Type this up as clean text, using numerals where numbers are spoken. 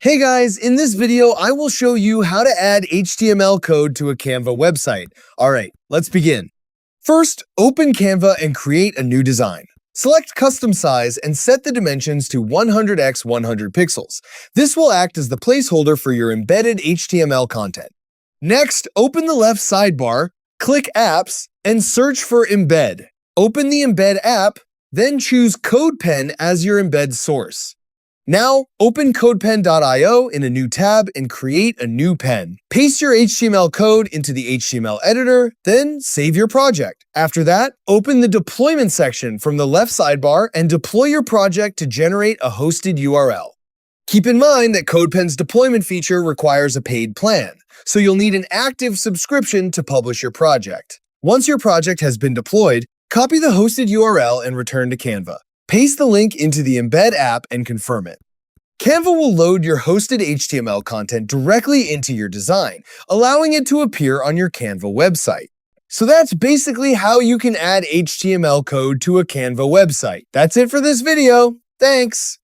Hey guys, in this video, I will show you how to add HTML code to a Canva website. All right, let's begin. First, open Canva and create a new design. Select custom size and set the dimensions to 100x 100 pixels. This will act as the placeholder for your embedded HTML content. Next, open the left sidebar, click Apps, and search for Embed. Open the Embed app, then choose CodePen as your embed source. Now, open CodePen.io in a new tab and create a new pen. Paste your HTML code into the HTML editor, then save your project. After that, open the deployment section from the left sidebar and deploy your project to generate a hosted URL. Keep in mind that CodePen's deployment feature requires a paid plan, so you'll need an active subscription to publish your project. Once your project has been deployed, copy the hosted URL and return to Canva. Paste the link into the Embed app and confirm it. Canva will load your hosted HTML content directly into your design, allowing it to appear on your Canva website. So that's basically how you can add HTML code to a Canva website. That's it for this video. Thanks!